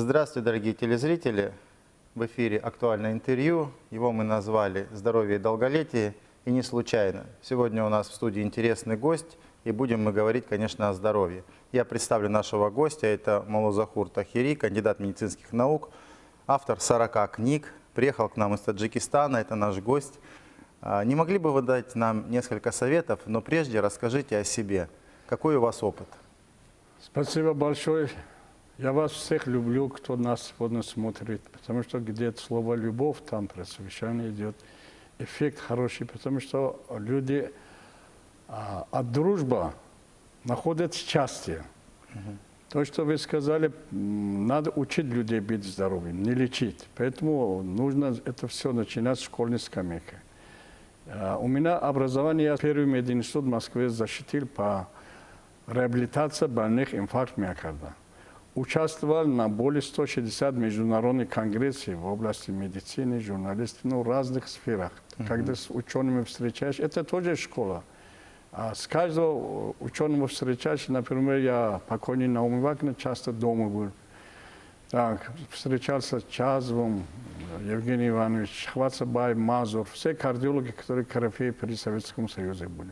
Здравствуйте, дорогие телезрители! В эфире актуальное интервью. Его мы назвали «Здоровье и долголетие». И не случайно. Сегодня у нас в студии интересный гость, и будем мы говорить, конечно, о здоровье. Я представлю нашего гостя. Это Молозахур Тахири, кандидат медицинских наук, автор 40 книг. Приехал к нам из Таджикистана, это наш гость. Не могли бы вы дать нам несколько советов, но прежде расскажите о себе. Какой у вас опыт? Спасибо большое. Я вас всех люблю, кто нас сегодня смотрит, потому что где-то слово «любовь», там просвещение идет. Эффект хороший, потому что люди от дружбы находят счастье. То, что вы сказали, надо учить людей быть здоровыми, не лечить. Поэтому нужно это все начинать с школьной скамейки. У меня образование, я первый мединститут в Москве защитил по реабилитации больных инфаркта миокарда. Участвовал на более 160 международных конгрессов в области медицины, журналистики, в разных сферах. Когда с учеными встречаешь, это тоже школа. С каждого ученого встречаешь, например, я покойный Наум Вагнер часто дома был. Так, встречался с Чазовым, Евгений Иванович, Хвацабай, Мазур, все кардиологи, которые корифеи при Советском Союзе были.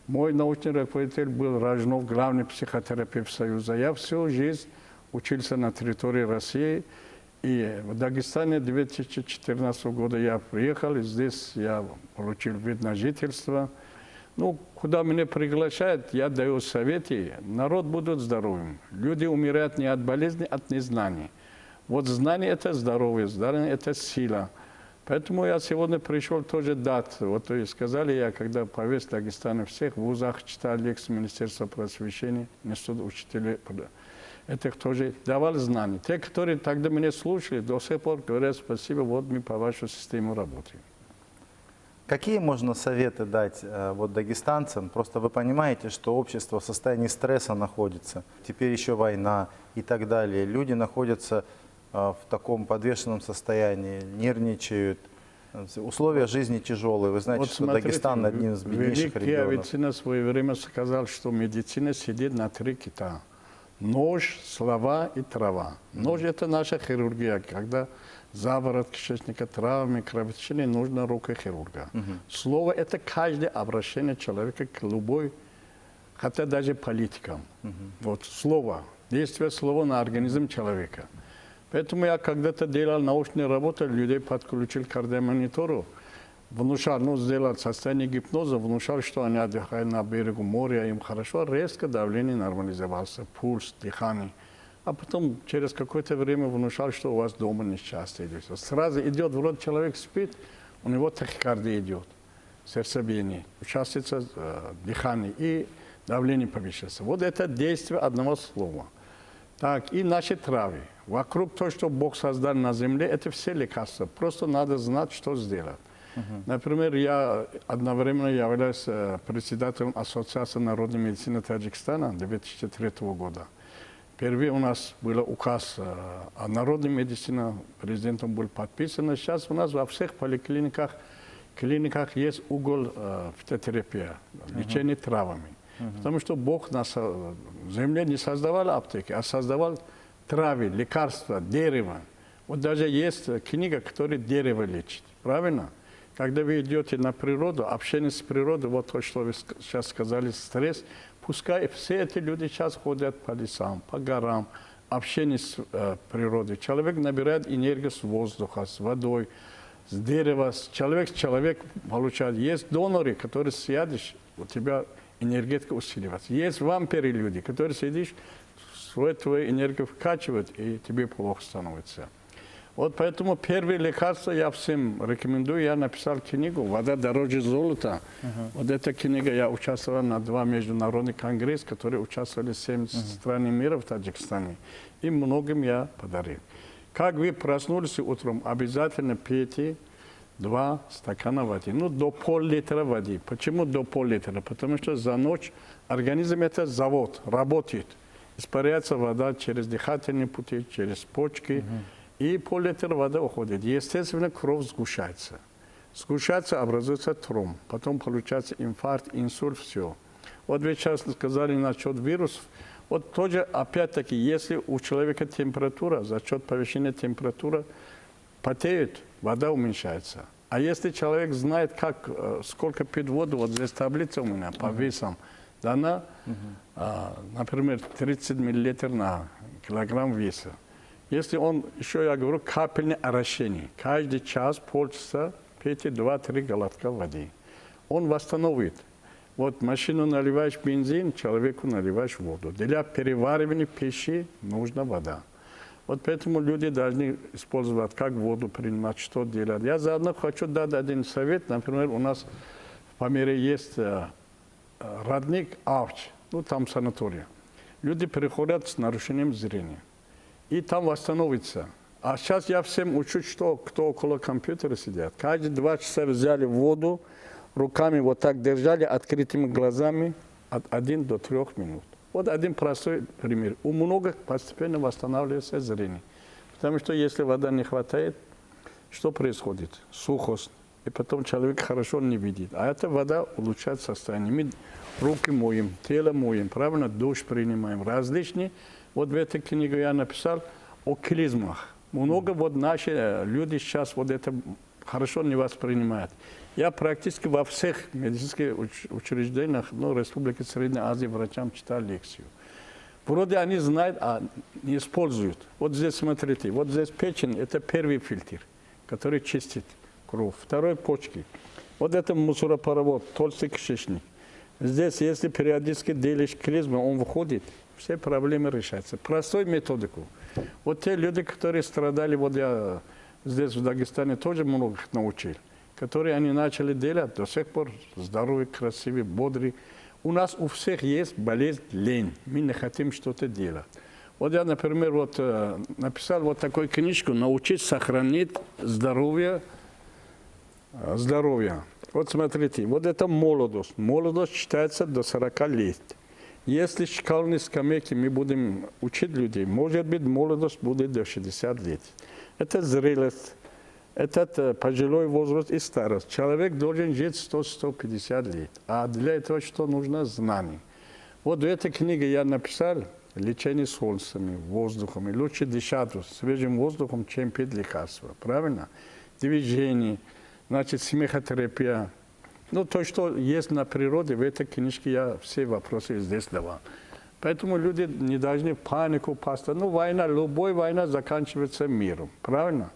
Мой научный руководитель был Рожнов, главный психотерапевт Союза. Я всю жизнь учился на территории России. И в Дагестане 2014 года я приехал, и здесь я получил вид на жительство. Ну, куда меня приглашают, я даю советы, народ будет здоровым. Люди умирают не от болезни, а от незнания. Вот знание – это здоровье, знание – это сила. Поэтому я сегодня пришел тоже дать. Вот и сказали, я когда повез Дагестана всех, в вузах читал лекции Министерства просвещения, институт учителей. Это тоже давал знания. Те, которые тогда меня слушали, до сих пор говорят спасибо, вот мы по вашей системе работаем. Какие можно советы дать вот дагестанцам? Просто вы понимаете, что общество в состоянии стресса находится. Теперь еще война и так далее. Люди находятся в таком подвешенном состоянии, нервничают. Условия жизни тяжелые. Вы знаете, вот что смотрите, Дагестан один из беднейших регионов. Авиценна в свое время сказал, что медицина сидит на 3 кита. Нож, слова и трава. Нож – это наша хирургия, когда заворот кишечника, травмы, кровотечение, нужна рука хирурга. Слово – это каждое обращение человека к любой, хотя даже политикам. Вот слово, действие слова на организм человека. Поэтому я когда-то делал научные работы, людей подключил к кардиомонитору, внушал, ну, сделал состояние гипноза, внушал, что они отдыхают на берегу моря, им хорошо, резко давление нормализовался, пульс, дыхание. А потом через какое-то время внушал, что у вас дома несчастье идет. Сразу идет, вроде человек спит, у него тахикардия идет, сердцебиение, участится дыхание и давление повышается. Вот это действие одного слова. Так, и наши травы. Вокруг то, что Бог создал на земле, это все лекарства. Просто надо знать, что сделать. Например, я одновременно являюсь председателем Ассоциации народной медицины Таджикистана 2003 года. Первый у нас был указ о народной медицине, президентом был подписан. Сейчас у нас во всех поликлиниках есть угол фитотерапии, лечение травами. Потому что Бог на земле не создавал аптеки, а создавал травы, лекарства, дерево. Вот даже есть книга, которая дерево лечит. Правильно? Когда вы идете на природу, общение с природой, вот то, что вы сейчас сказали, стресс, пускай все эти люди сейчас ходят по лесам, по горам, общение с природой. Человек набирает энергию с воздуха, с водой, с дерева. Человек получает. Есть доноры, которые сидишь, у тебя энергетика усиливается. Есть вампиры люди, которые сидишь, твою энергию вкачивают, и тебе плохо становится. Вот поэтому первое лекарство я всем рекомендую. Я написал книгу «Вода дороже золота». Вот эта книга, я участвовал на 2 международных конгресса, которые участвовали 70 стран мира в Таджикистане. И многим я подарил. Как вы проснулись утром, обязательно пейте 2 стакана воды. Ну, до пол-литра воды. Почему до пол-литра? Потому что за ночь организм это завод, работает. Испаряется вода через дыхательные пути, через почки. И пол-литра воды уходит. Естественно, кровь сгущается. Сгущается, образуется тромб. Потом получается инфаркт, инсульт, все. Вот вы сейчас сказали насчет вирусов. Вот тоже, опять-таки, если у человека температура, за счет повышения температуры потеет, вода уменьшается. А если человек знает, как, сколько пить воду, вот здесь таблица у меня по весам дана, например, 30 мл на килограмм веса. Если он, еще я говорю, капельное орошение, каждый час, полчаса пейте 2-3 глотка воды. Он восстановит. Вот машину наливаешь бензин, человеку наливаешь воду. Для переваривания пищи нужна вода. Вот поэтому люди должны использовать, как воду принимать, что делать. Я заодно хочу дать один совет. Например, у нас в Памире есть родник Авч, ну там санаторий. Люди приходят с нарушением зрения. И там восстановится. А сейчас я всем учу, что кто около компьютера сидят. Каждые 2 часа взяли воду, руками вот так держали, открытыми глазами от 1 до 3 минут. Вот один простой пример. У многих постепенно восстанавливается зрение. Потому что если вода не хватает, что происходит? Сухость. И потом человек хорошо не видит. А эта вода улучшает состояние. Мы руки моем, тело моем, правильно, душ принимаем. Различные. Вот в этой книге я написал о клизмах. Много вот наши люди сейчас вот это хорошо не воспринимают. Я практически во всех медицинских учреждениях, ну, Республики Средней Азии врачам читал лекцию. Вроде они знают, а не используют. Вот здесь смотрите, вот здесь печень, это первый фильтр, который чистит кровь. Второй почки. Вот это мусоропровод, толстый кишечник. Здесь, если периодически делишь клизму, он выходит, все проблемы решаются. Простой методику. Вот те люди, которые страдали, вот я здесь в Дагестане тоже многих научил, которые они начали делать, до сих пор здоровые, красивые, бодрые. У нас у всех есть болезнь лень. Мы не хотим что-то делать. Вот я, например, вот, написал вот такую книжку «Научить сохранить здоровье». Вот смотрите, вот это молодость. Молодость считается до 40 лет. Если в школьной скамейке мы будем учить людей, может быть, молодость будет до 60 лет. Это зрелость. Это пожилой возраст и старость. Человек должен жить 100-150 лет. А для этого что нужно? Знание. Вот в этой книге я написал лечение солнцами, воздухом. И лучше дышать свежим воздухом, чем пить лекарства. Правильно? Движение, значит, смехотерапия. Ну, то, что есть на природе, в этой книжке я все вопросы здесь давал. Поэтому люди не должны панику пасть. Ну, война, любая война заканчивается миром. Правильно?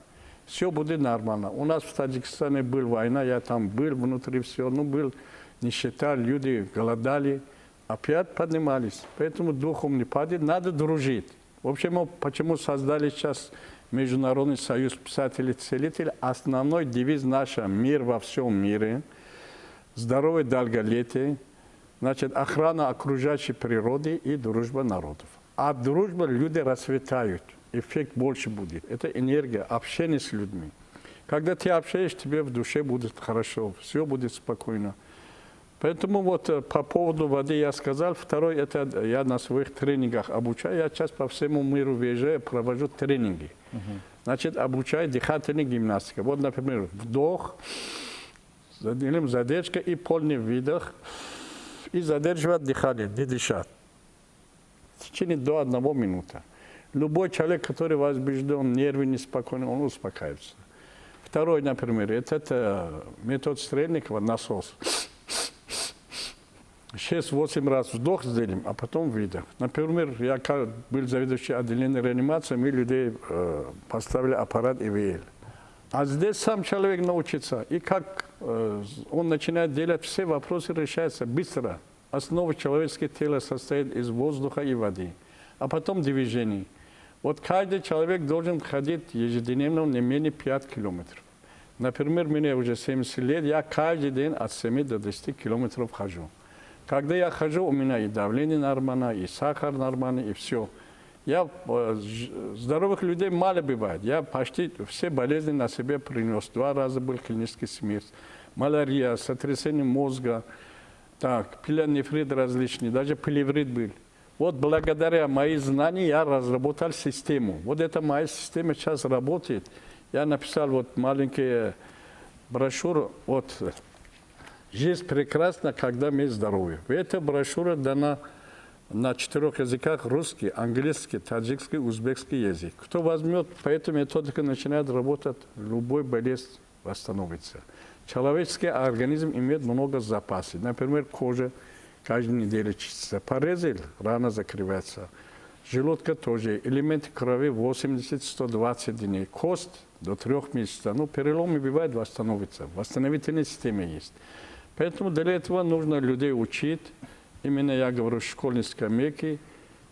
Все будет нормально. У нас в Таджикистане была война, я там был внутри все, ну был нищета, люди голодали, опять поднимались. Поэтому духом не падает, надо дружить. В общем, почему создали сейчас Международный союз писателей-целителей? Основной девиз наш «Мир во всем мире», здоровое долголетие, значит, охрана окружающей природы и дружба народов. А дружба люди расцветают. Эффект больше будет. Это энергия, общение с людьми. Когда ты общаешься, тебе в душе будет хорошо, все будет спокойно. Поэтому вот по поводу воды я сказал. Второй, это я на своих тренингах обучаю. Я сейчас по всему миру выезжаю, провожу тренинги. Значит, обучаю дыхательной гимнастике. Вот, например, вдох, задержка и полный выдох. И задерживать дыхание, не дышать. В течение до 1 минуты. Любой человек, который возбужден, нервы неспокойны, он успокаивается. Второй, например, это метод Стрельникова, насос. 6-8 раз вдох сделаем, а потом выдох. Например, я был заведующий отделением реанимации, мы людей поставили аппарат ИВЛ. А здесь сам человек научится. И как он начинает делать, все вопросы решаются быстро. Основа человеческого тела состоит из воздуха и воды. А потом движение. Вот каждый человек должен ходить ежедневно не менее 5 километров. Например, мне уже 70 лет, я каждый день от 7 до 10 километров хожу. Когда я хожу, у меня и давление нормально, и сахар нормальный, и все. Здоровых людей мало бывает. Я почти все болезни на себе принес. 2 раза был клинический смерть. Малярия, сотрясение мозга, так, пилонефрит различный, даже плеврит был. Вот благодаря моим знаниям я разработал систему. Вот эта моя система сейчас работает. Я написал вот маленькую брошюру. Вот «Жизнь прекрасна, когда мы здоровы». В этой брошюре дана на 4 языках: русский, английский, таджикский, узбекский язык. Кто возьмет по этой методике, начинает работать, любой болезнь восстановится. Человеческий организм имеет много запасов. Например, кожа каждую неделю чистится. Порезали, рана закрывается. Желудка тоже. Элементы крови 80-120 дней. Кость до 3 месяцев. Ну, переломы бывают, восстановится. Восстановительная система есть. Поэтому для этого нужно людей учить. Именно я говорю, школьной скамейки.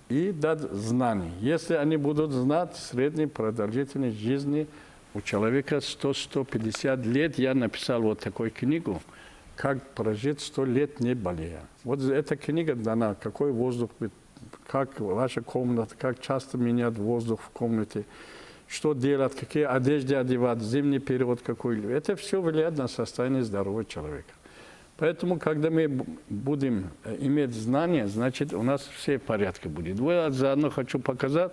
И дать знания. Если они будут знать средней продолжительность жизни у человека 100-150 лет, я написал вот такую книгу, как прожить 100 лет не болея. Вот эта книга дана, какой воздух, как ваша комната, как часто менять воздух в комнате, что делать, какие одежды одевать, зимний период какой. Это все влияет на состояние здоровья человека. Поэтому, когда мы будем иметь знания, значит, у нас все в порядке будет. Вот заодно хочу показать,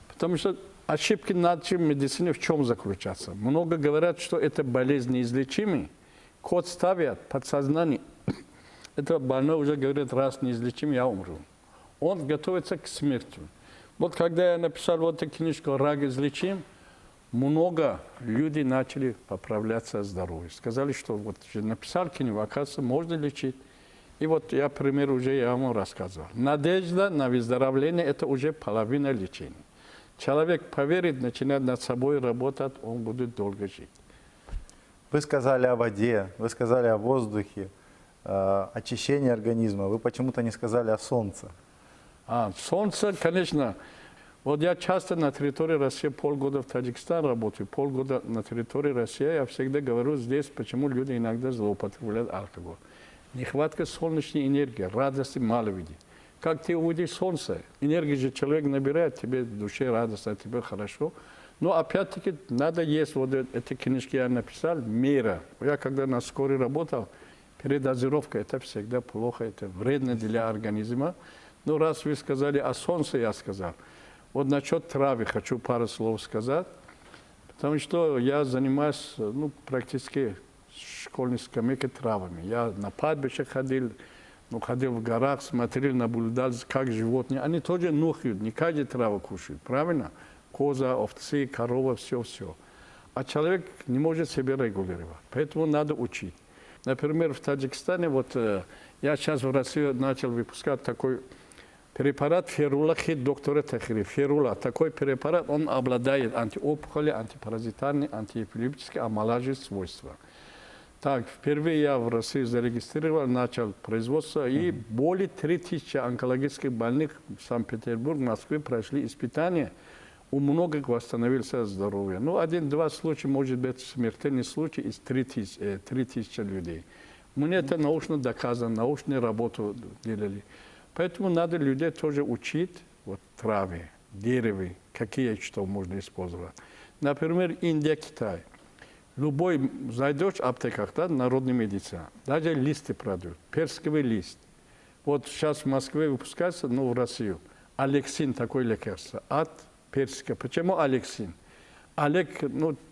потому что ошибки нашей медицины в чем заключаются? Много говорят, что это болезнь неизлечимая. Код ставят подсознание. Это больной уже говорит, раз неизлечим, я умру. Он готовится к смерти. Вот когда я написал вот эту книжку «Рак излечим», много людей начали поправляться здоровье. Сказали, что вот написал книгу, оказывается, можно лечить. И вот я пример уже я вам рассказывал. Надежда на выздоровление – это уже половина лечения. Человек поверит, начинает над собой работать, он будет долго жить. Вы сказали о воде, вы сказали о воздухе, очищении организма. Вы почему-то не сказали о солнце. Солнце, конечно. Вот я часто на территории России полгода в Таджикистане работаю, полгода на территории России. Я всегда говорю здесь, почему люди иногда злоупотребляют алкоголь. Нехватка солнечной энергии, радости мало видеть. Как ты увидишь солнце, энергию же человек набирает, тебе в душе радостно, тебе хорошо. Но опять-таки надо есть, вот эти книжки я написал, мера. Я когда на скорой работал, передозировка, это всегда плохо, это вредно для организма. Но раз вы сказали о солнце, я сказал. Вот насчет травы хочу пару слов сказать. Потому что я занимаюсь практически школьной скамейкой травами. Я на падбище ходил, ходил в горах, смотрел, наблюдал, как животные. Они тоже нюхают, не каждый траву кушают, правильно? Коза, овцы, корова, все-все. А человек не может себя регулировать. Поэтому надо учить. Например, в Таджикистане, вот я сейчас в России начал выпускать такой препарат ферула, хит доктора Тахири. Ферула, такой препарат, он обладает антиопухоли, антипаразитарные, антиэпилептические, омолаживающие свойства. Так, впервые я в России зарегистрировал, начал производство, и более 3000 онкологических больных в Санкт-Петербурге, Москве прошли испытания. У многих восстановился здоровье. Ну, 1-2 случая, может быть, смертельный случай из 3000 людей. Мне это научно доказано, научную работу делали. Поэтому надо людей тоже учить вот, травы, деревы, какие что можно использовать. Например, Индия, Китай. Любой зайдешь в аптеках, да, народная медицина, даже листы продают, персиковый лист. Вот сейчас в Москве выпускается, в Россию, алексин, такое лекарство, от персика. Почему алексин? Олег,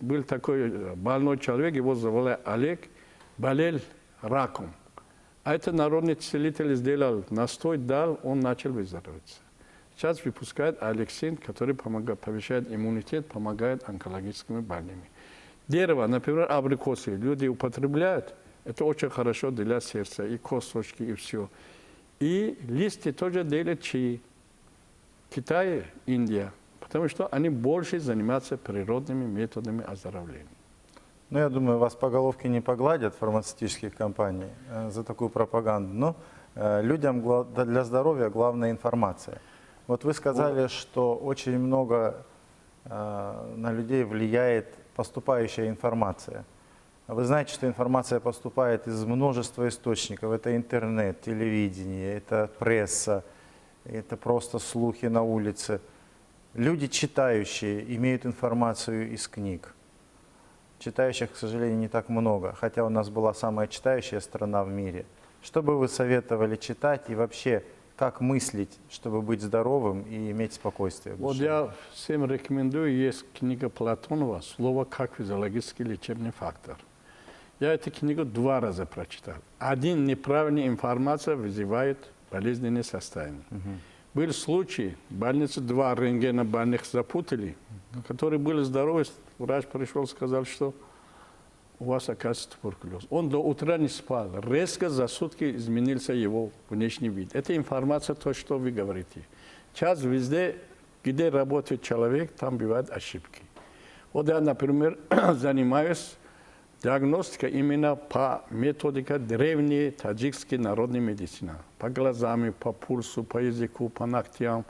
был такой больной человек, его звали Олег, болел раком. А это народный целитель сделал настой, дал, он начал выздоравливать. Сейчас выпускает алексин, который помогает, повышает иммунитет, помогает онкологическими больными. Дерево, например, абрикосы, люди употребляют, это очень хорошо для сердца, и косточки, и все. И листья тоже делят чаи. Китай, Индия, потому что они больше занимаются природными методами оздоровления. Ну, я думаю, вас по головке не погладят фармацевтических компаний за такую пропаганду, но людям для здоровья главная информация. Вот вы сказали, что очень много на людей влияет поступающая информация. Вы знаете, что информация поступает из множества источников. Это интернет, телевидение, это пресса, это просто слухи на улице. Люди, читающие, имеют информацию из книг. Читающих, к сожалению, не так много, хотя у нас была самая читающая страна в мире. Что бы вы советовали читать и вообще, как мыслить, чтобы быть здоровым и иметь спокойствие в душе? Вот я всем рекомендую, есть книга Платонова «Слово как физиологический лечебный фактор». Я эту книгу 2 раза прочитал. Один неправильная информация вызывает болезненное состояние. Был случай, в больнице 2 рентгена больных запутали, который был здоровый, врач пришел, сказал, что у вас, оказывается, туберкулез. Он до утра не спал, резко за сутки изменился его внешний вид. Это информация, то, что вы говорите. Сейчас везде, где работает человек, там бывают ошибки. Вот я, например, занимаюсь диагностикой именно по методике древней таджикской народной медицины. По глазам, по пульсу, по языку, по ногтям,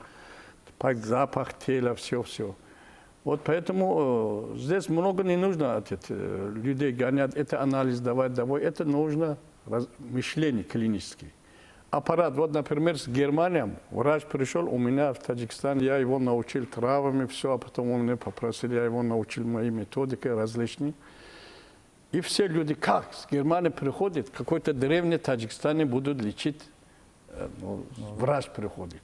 по запаху тела, все-все. Вот поэтому здесь много не нужно людей гонять, это анализ давать. Это нужно мышление клиническое. Аппарат, вот, например, с Германией, врач пришел у меня в Таджикистан, я его научил травами, все, а потом он меня попросил, я его научил моей методикой различной. И все люди, как с Германии приходит, какой-то древний Таджикистане будут лечить, врач приходит.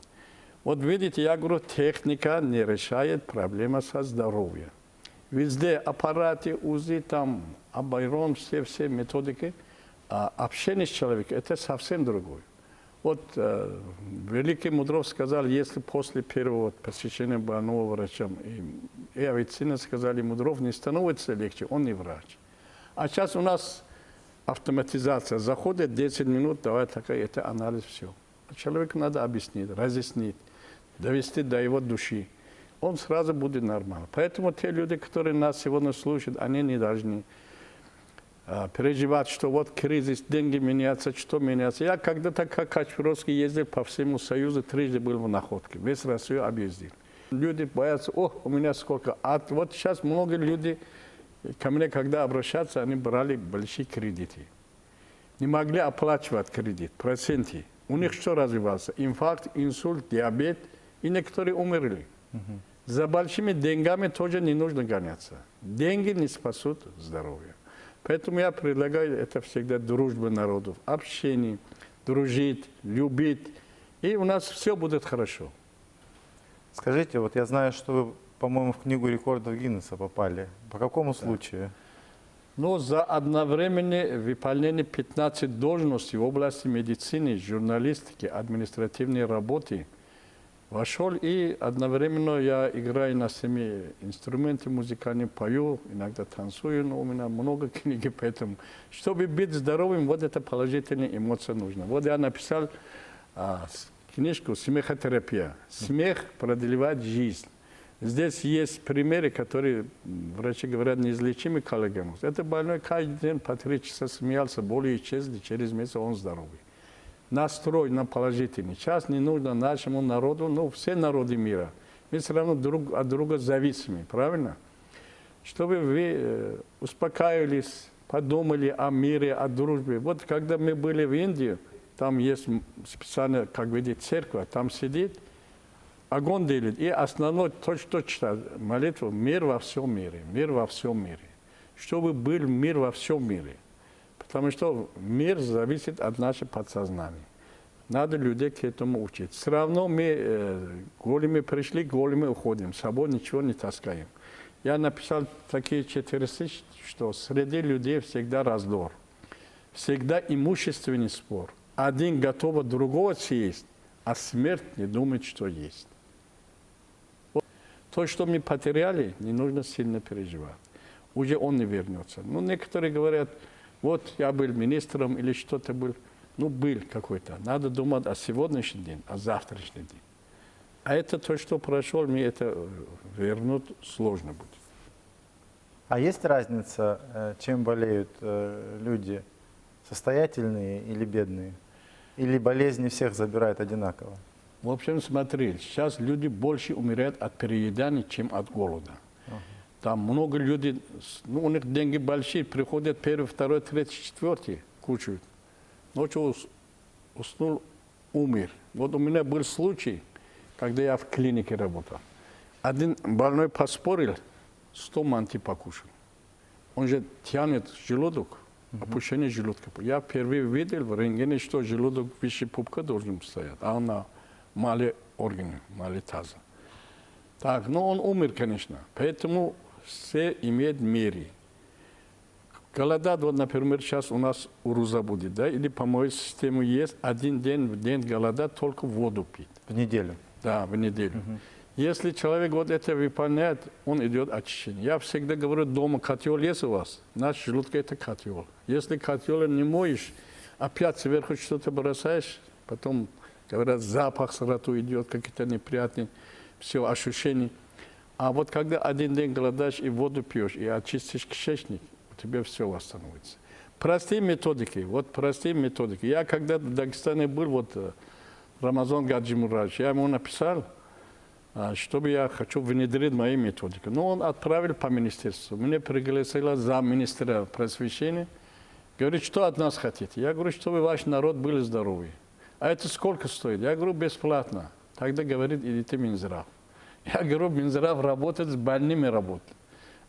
Вот видите, я говорю, техника не решает проблему со здоровьем. Везде аппараты, УЗИ, там, обойрон, все методики. А общение с человеком – это совсем другое. Вот великий Мудров сказал, если после первого посещения больного врачом и авицина сказали, Мудров не становится легче, он не врач. А сейчас у нас автоматизация. Заходит 10 минут, давай такая, это анализ, все. Человеку надо объяснить, разъяснить, довести до его души. Он сразу будет нормально. Поэтому те люди, которые нас сегодня слушают, они не должны переживать, что вот кризис, деньги меняются, что меняется. Я когда-то, как Качпировский, ездил по всему Союзу, 3 был в находке. Весь Россию объездил. Люди боятся, у меня сколько. А вот сейчас много людей ко мне, когда обращаются, они брали большие кредиты. Не могли оплачивать кредит, проценты. У них что развивался? Инфаркт, инсульт, диабет, и некоторые умерли. За большими деньгами тоже не нужно гоняться. Деньги не спасут здоровье. Поэтому я предлагаю это всегда дружба народов, общение, дружить, любить, и у нас все будет хорошо. Скажите, вот я знаю, что вы, по-моему, в книгу рекордов Гиннесса попали. По какому случаю? Но за одновременное выполнение 15 должностей в области медицины, журналистики, административной работы вошел, и одновременно я играю на 7 инструменты музыкальные, пою, иногда танцую, но у меня много книг, поэтому, чтобы быть здоровым, вот это положительные эмоции нужно. Вот я написал книжку «Смехотерапия». Смех продлевает жизнь. Здесь есть примеры, которые врачи говорят неизлечимый коллагеноз. Это больной каждый день по 3 часа смеялся, боли исчезли, через месяц он здоровый. Настрой на положительный. Сейчас не нужно нашему народу, но все народы мира. Мы все равно друг от друга зависимы, правильно? Чтобы вы успокаивались, подумали о мире, о дружбе. Вот когда мы были в Индии, там есть специально, как видите, церковь, там сидит, огонь делит. И основной, то, что читает молитву, мир во всем мире, мир во всем мире. Чтобы был мир во всем мире. Потому что мир зависит от нашего подсознания. Надо людей к этому учить. Все равно мы голыми пришли, голыми уходим. С собой ничего не таскаем. Я написал такие 4 стихи, что среди людей всегда раздор. Всегда имущественный спор. Один готов другого съесть, а смерть не думает, что есть. Вот. То, что мы потеряли, не нужно сильно переживать. Уже он не вернется. Ну, некоторые говорят, вот я был министром или что-то был. Ну, был какой-то. Надо думать о сегодняшнем дне, о завтрашнем дне. А это то, что прошел, мне это вернуть сложно будет. А есть разница, чем болеют люди? Состоятельные или бедные? Или болезни всех забирают одинаково? В общем, смотри, сейчас люди больше умирают от переедания, чем от голода. Там много людей, ну, у них деньги большие, приходят 1, 2, 3, 4, кушают. Ночью уснул, умер. Вот у меня был случай, когда я в клинике работал. Один больной поспорил, 100 манти покушал. Он же тянет желудок, опущение желудка. Я впервые видел в рентгене, что желудок выше пупка должен стоять, а он на малые органы, малые тазы. Так, но он умер, конечно. Поэтому все имеют меры. Голодать, вот, например, сейчас у нас уруза будет, да, или по моей системе есть один день в день голодать, только воду пить. В неделю. Да, в неделю. Если человек вот это выполняет, он идет очищение. Я всегда говорю, дома котел есть у вас, наш желудок это котел. Если котел не моешь, опять сверху что-то бросаешь, потом, говорят, запах сразу идет, какие-то неприятные все ощущения. А вот когда один день голодаешь и воду пьешь, и очистишь кишечник, у тебя все восстановится. Простые методики, вот простые методики. Я когда в Дагестане был, вот Рамазан Гаджимурадович, я ему написал, чтобы я хочу внедрить мои методики. Но он отправил по министерству. Мне пригласила замминистра просвещения. Говорит, что от нас хотите? Я говорю, чтобы ваш народ был здоровый. А это сколько стоит? Я говорю, бесплатно. Тогда говорит, идите в Минздрав. Я говорю, Минздрав работает с больными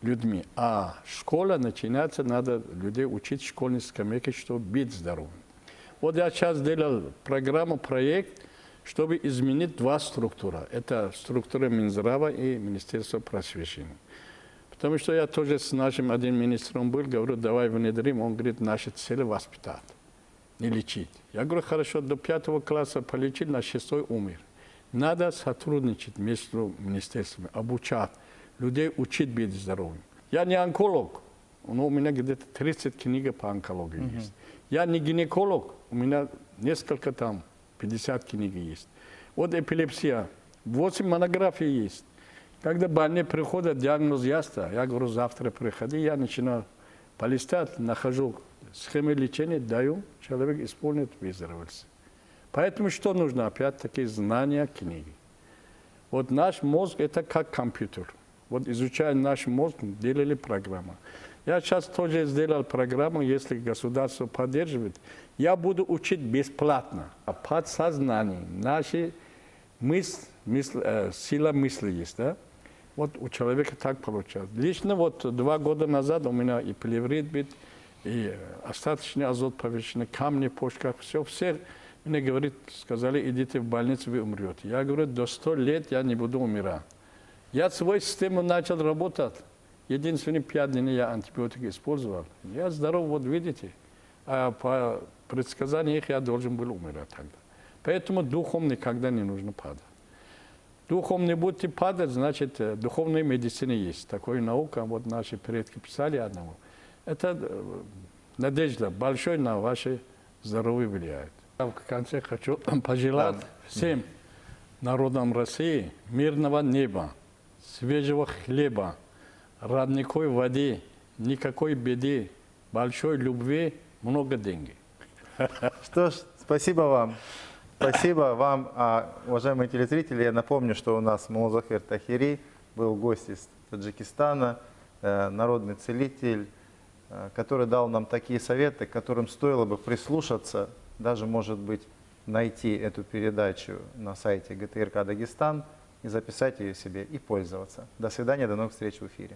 людьми. А школа начинается, надо людей учить в школьной скамейке, чтобы быть здоровым. Вот я сейчас делал программу, проект, чтобы изменить два структуры. Это структура Минздрава и Министерства просвещения. Потому что я тоже с нашим одним министром был, говорю, давай внедрим. Он говорит, наша цель воспитать, не лечить. Я говорю, хорошо, до 5 класса полечить, на 6 умер. Надо сотрудничать между министерствами, обучать людей, учить быть здоровым. Я не онколог, но у меня где-то 30 книг по онкологии есть. Я не гинеколог, у меня несколько там, 50 книг есть. Вот эпилепсия, 8 монографий есть. Когда больные приходят, диагноз ясно, я говорю, завтра приходи, я начинаю полистать, нахожу схемы лечения, даю, человек исполнит, выздоровился. Поэтому что нужно? Опять-таки знания книги. Вот наш мозг это как компьютер. Вот изучая наш мозг, делали программу. Я сейчас тоже сделал программу, если государство поддерживает, я буду учить бесплатно. А подсознание, наша сила мысли есть, да? Вот у человека так получается. Лично вот 2 года назад у меня и плеврит был, и остаточный азот повышенный, камни, почка, все мне говорит, сказали, идите в больницу, вы умрете. Я говорю, до 100 лет я не буду умирать. Я свою систему начал работать. Единственные 5 дней я антибиотики использовал. Я здоров, вот видите. А по предсказанию их я должен был умирать тогда. Поэтому духом никогда не нужно падать. Духом не будете падать, значит, духовная медицина есть. Такая наука, вот наши предки писали одного. Это надежда большой на ваше здоровье влияет. В конце хочу пожелать всем народам России мирного неба, свежего хлеба, родниковой воды, никакой беды, большой любви, много денег. Что ж, спасибо вам. Спасибо вам, уважаемые телезрители. Я напомню, что у нас Муллазафер Тахири был гость из Таджикистана, народный целитель, который дал нам такие советы, к которым стоило бы прислушаться, даже, может быть, найти эту передачу на сайте ГТРК Дагестан и записать ее себе и пользоваться. До свидания, до новых встреч в эфире.